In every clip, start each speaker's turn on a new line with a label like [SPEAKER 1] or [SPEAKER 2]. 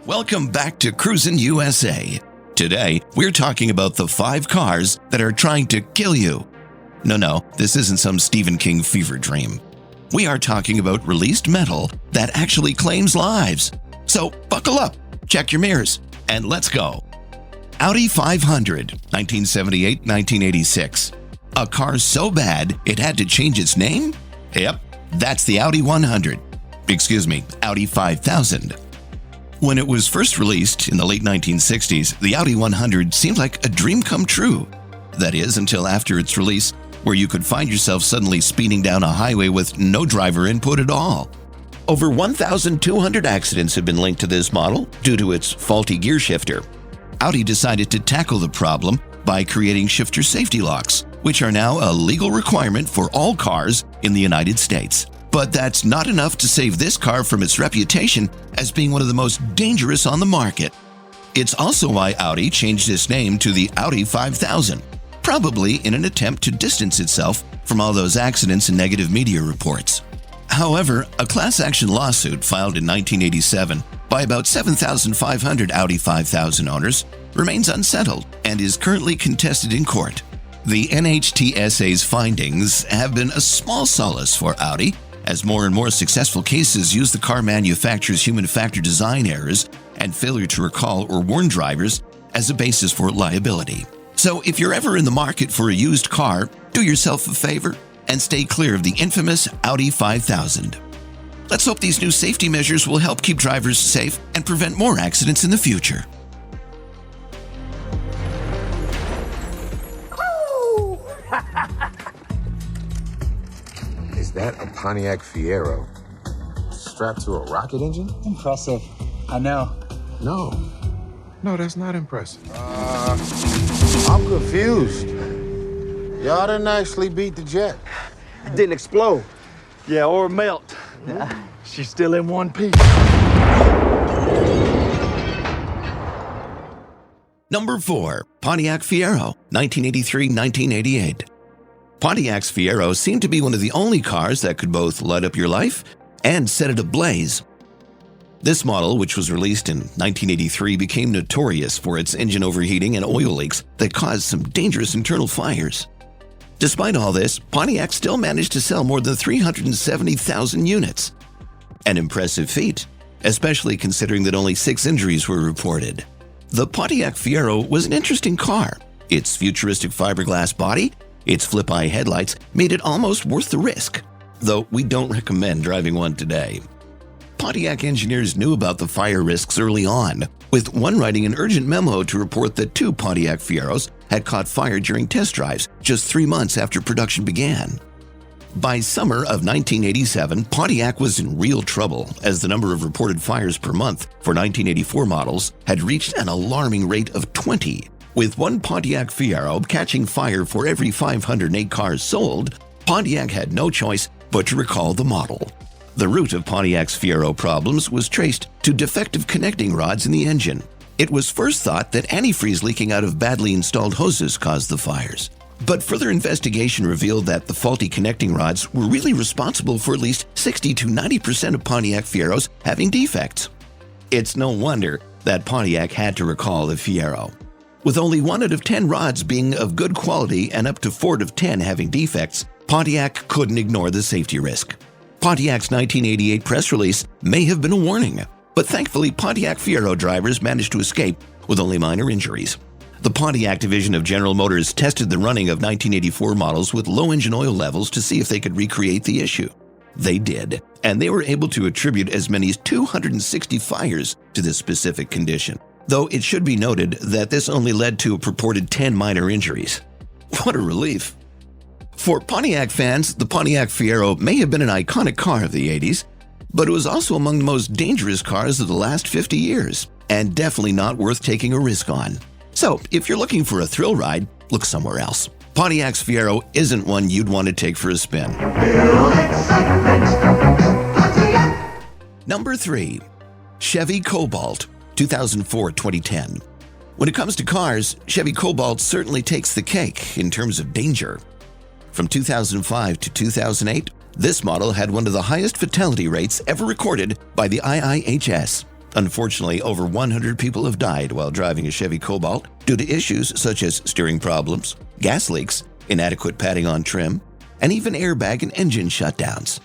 [SPEAKER 1] Welcome back to CruisinUSA. Today, we're talking about the 5 cars that are trying to kill you. No, this isn't some Stephen King fever dream. We are talking about released metal that actually claims lives. So buckle up, check your mirrors, and let's go. Audi 500, 1978-1986. A car so bad it had to change its name? Yep, that's the Audi 100. Audi 5000. When it was first released in the late 1960s, the Audi 100 seemed like a dream come true. That is, until after its release, where you could find yourself suddenly speeding down a highway with no driver input at all. Over 1,200 accidents have been linked to this model due to its faulty gear shifter. Audi decided to tackle the problem by creating shifter safety locks, which are now a legal requirement for all cars in the United States. But that's not enough to save this car from its reputation as being one of the most dangerous on the market. It's also why Audi changed its name to the Audi 5000, probably in an attempt to distance itself from all those accidents and negative media reports. However, a class action lawsuit filed in 1987 by about 7,500 Audi 5000 owners remains unsettled and is currently contested in court. The NHTSA's findings have been a small solace for Audi, as more and more successful cases use the car manufacturer's human factor design errors and failure to recall or warn drivers as a basis for liability. So if you're ever in the market for a used car, do yourself a favor and stay clear of the infamous Audi 5000. Let's hope these new safety measures will help keep drivers safe and prevent more accidents in the future.
[SPEAKER 2] Is that a Pontiac Fiero strapped to a rocket engine?
[SPEAKER 3] Impressive. I know.
[SPEAKER 2] No, that's not impressive. I'm confused. Y'all didn't actually beat the jet.
[SPEAKER 4] It didn't explode. Yeah, or melt. She's still in one piece.
[SPEAKER 1] Number 4, Pontiac Fiero, 1983-1988. Pontiac's Fiero seemed to be one of the only cars that could both light up your life and set it ablaze. This model, which was released in 1983, became notorious for its engine overheating and oil leaks that caused some dangerous internal fires. Despite all this, Pontiac still managed to sell more than 370,000 units. An impressive feat, especially considering that only 6 injuries were reported. The Pontiac Fiero was an interesting car. Its futuristic fiberglass body, its flip-eye headlights made it almost worth the risk, though we don't recommend driving one today. Pontiac engineers knew about the fire risks early on, with one writing an urgent memo to report that 2 Pontiac Fieros had caught fire during test drives just 3 months after production began. By summer of 1987, Pontiac was in real trouble as the number of reported fires per month for 1984 models had reached an alarming rate of 20. With one Pontiac Fiero catching fire for every 508 cars sold, Pontiac had no choice but to recall the model. The root of Pontiac's Fiero problems was traced to defective connecting rods in the engine. It was first thought that antifreeze leaking out of badly installed hoses caused the fires. But further investigation revealed that the faulty connecting rods were really responsible for at least 60 to 90% of Pontiac Fieros having defects. It's no wonder that Pontiac had to recall the Fiero. With only 1 out of 10 rods being of good quality and up to 4 out of 10 having defects, Pontiac couldn't ignore the safety risk. Pontiac's 1988 press release may have been a warning, but thankfully Pontiac Fiero drivers managed to escape with only minor injuries. The Pontiac division of General Motors tested the running of 1984 models with low engine oil levels to see if they could recreate the issue. They did, and they were able to attribute as many as 260 fires to this specific condition. Though it should be noted that this only led to a purported 10 minor injuries. What a relief. For Pontiac fans, the Pontiac Fiero may have been an iconic car of the 80s, but it was also among the most dangerous cars of the last 50 years, and definitely not worth taking a risk on. So, if you're looking for a thrill ride, look somewhere else. Pontiac's Fiero isn't one you'd want to take for a spin. Number 3. Chevy Cobalt, 2004-2010. When it comes to cars, Chevy Cobalt certainly takes the cake in terms of danger. From 2005 to 2008, this model had one of the highest fatality rates ever recorded by the IIHS. Unfortunately, over 100 people have died while driving a Chevy Cobalt due to issues such as steering problems, gas leaks, inadequate padding on trim, and even airbag and engine shutdowns.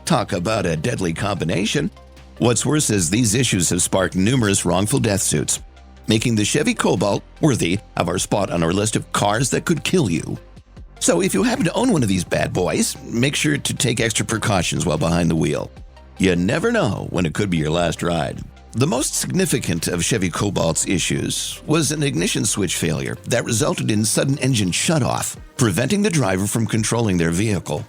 [SPEAKER 1] Talk about a deadly combination. What's worse is these issues have sparked numerous wrongful death suits, making the Chevy Cobalt worthy of our spot on our list of cars that could kill you. So if you happen to own one of these bad boys, make sure to take extra precautions while behind the wheel. You never know when it could be your last ride. The most significant of Chevy Cobalt's issues was an ignition switch failure that resulted in sudden engine shutoff, preventing the driver from controlling their vehicle.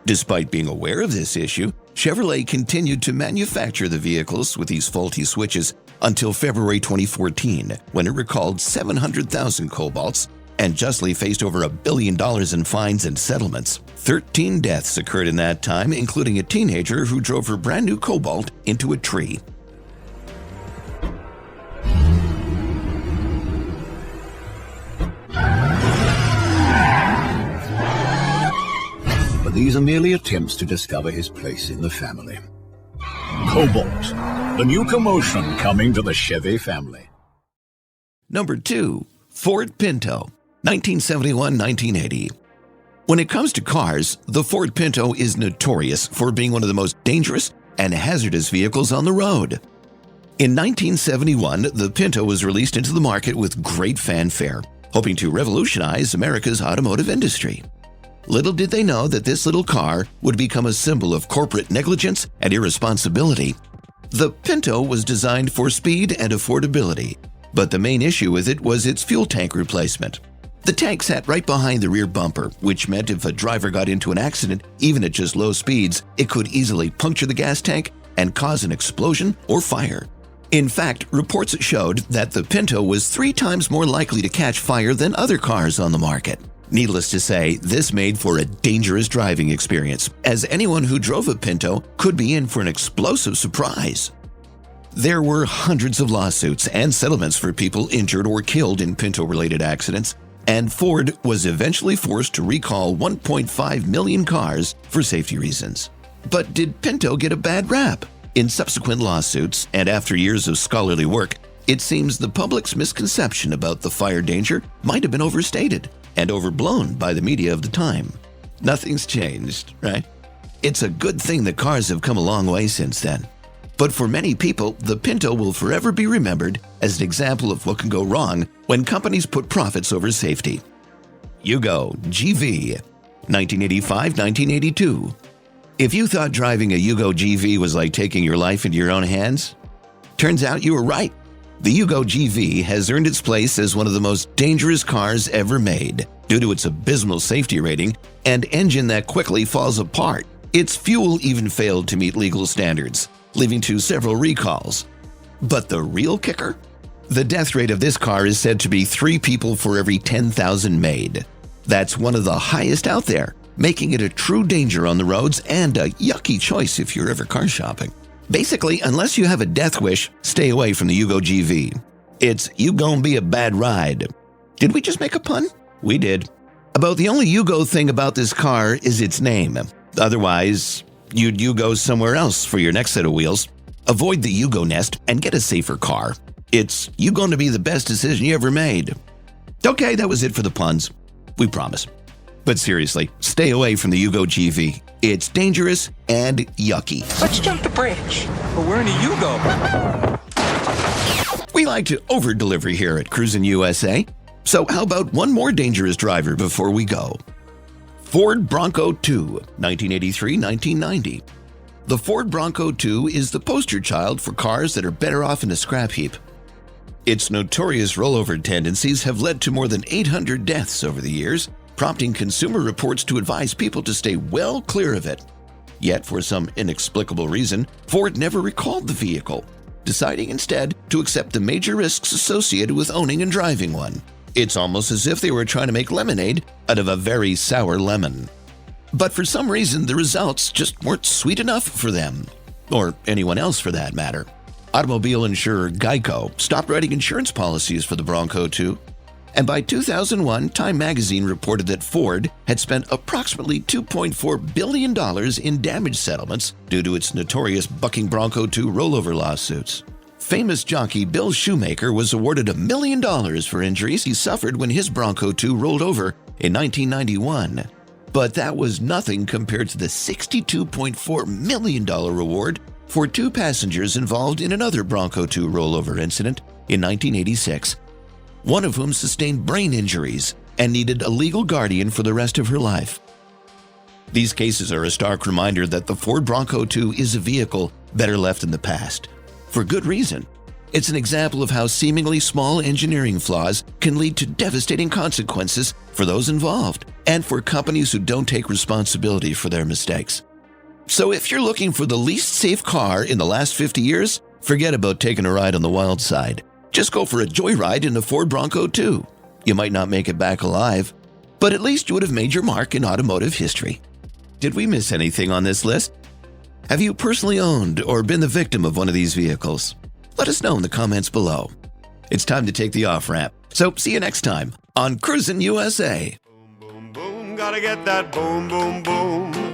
[SPEAKER 1] Despite being aware of this issue, Chevrolet continued to manufacture the vehicles with these faulty switches until February 2014, when it recalled 700,000 Cobalts and justly faced over $1 billion in fines and settlements. 13 deaths occurred in that time, including a teenager who drove her brand new Cobalt into a tree.
[SPEAKER 5] But these are merely attempts to discover his place in the family. Cobalt, the new commotion coming to the Chevy family.
[SPEAKER 1] Number 2. Ford Pinto, 1971-1980. When it comes to cars, the Ford Pinto is notorious for being one of the most dangerous and hazardous vehicles on the road. In 1971, the Pinto was released into the market with great fanfare, hoping to revolutionize America's automotive industry. Little did they know that this little car would become a symbol of corporate negligence and irresponsibility. The Pinto was designed for speed and affordability, but the main issue with it was its fuel tank replacement. The tank sat right behind the rear bumper, which meant if a driver got into an accident, even at just low speeds, it could easily puncture the gas tank and cause an explosion or fire. In fact, reports showed that the Pinto was 3 times more likely to catch fire than other cars on the market. Needless to say, this made for a dangerous driving experience, as anyone who drove a Pinto could be in for an explosive surprise. There were hundreds of lawsuits and settlements for people injured or killed in Pinto-related accidents, and Ford was eventually forced to recall 1.5 million cars for safety reasons. But did Pinto get a bad rap? In subsequent lawsuits, and after years of scholarly work, it seems the public's misconception about the fire danger might have been overstated and overblown by the media of the time. Nothing's changed, right? It's a good thing that cars have come a long way since then. But for many people, the Pinto will forever be remembered as an example of what can go wrong when companies put profits over safety. Yugo GV, 1985-1982. If you thought driving a Yugo GV was like taking your life into your own hands, turns out you were right. The Yugo GV has earned its place as one of the most dangerous cars ever made due to its abysmal safety rating and engine that quickly falls apart. Its fuel even failed to meet legal standards, leading to several recalls. But the real kicker? The death rate of this car is said to be 3 people for every 10,000 made. That's one of the highest out there, making it a true danger on the roads and a yucky choice if you're ever car shopping. Basically, unless you have a death wish, stay away from the Yugo GV. It's you gon' be a bad ride. Did we just make a pun? We did. About the only Yugo thing about this car is its name. Otherwise, you'd Yugo somewhere else for your next set of wheels. Avoid the Yugo nest and get a safer car. It's you going to be the best decision you ever made. Okay, that was it for the puns. We promise. But seriously, stay away from the Yugo GV. It's dangerous and yucky.
[SPEAKER 6] Let's jump the bridge. But we're in a Yugo.
[SPEAKER 1] We like to over-deliver here at CruisinUSA. So how about one more dangerous driver before we go? Ford Bronco II, 1983-1990. The Ford Bronco II is the poster child for cars that are better off in a scrap heap. Its notorious rollover tendencies have led to more than 800 deaths over the years, prompting Consumer Reports to advise people to stay well clear of it. Yet, for some inexplicable reason, Ford never recalled the vehicle, deciding instead to accept the major risks associated with owning and driving one. It's almost as if they were trying to make lemonade out of a very sour lemon. But for some reason, the results just weren't sweet enough for them, or anyone else for that matter. Automobile insurer Geico stopped writing insurance policies for the Bronco II, and by 2001, Time magazine reported that Ford had spent approximately $2.4 billion in damage settlements due to its notorious bucking Bronco II rollover lawsuits. famous jockey Bill Shoemaker was awarded $1 million for injuries he suffered when his Bronco II rolled over in 1991. But that was nothing compared to the $62.4 million reward for 2 passengers involved in another Bronco II rollover incident in 1986, one of whom sustained brain injuries and needed a legal guardian for the rest of her life. These cases are a stark reminder that the Ford Bronco II is a vehicle better left in the past. For good reason. It's an example of how seemingly small engineering flaws can lead to devastating consequences for those involved and for companies who don't take responsibility for their mistakes. So if you're looking for the least safe car in the last 50 years, forget about taking a ride on the wild side. Just go for a joyride in the Ford Bronco II. You might not make it back alive, but at least you would have made your mark in automotive history. Did we miss anything on this list? Have you personally owned or been the victim of one of these vehicles? Let us know in the comments below. It's time to take the off-ramp, so see you next time on CruisinUSA.
[SPEAKER 7] Boom, boom, boom, gotta get that boom, boom, boom.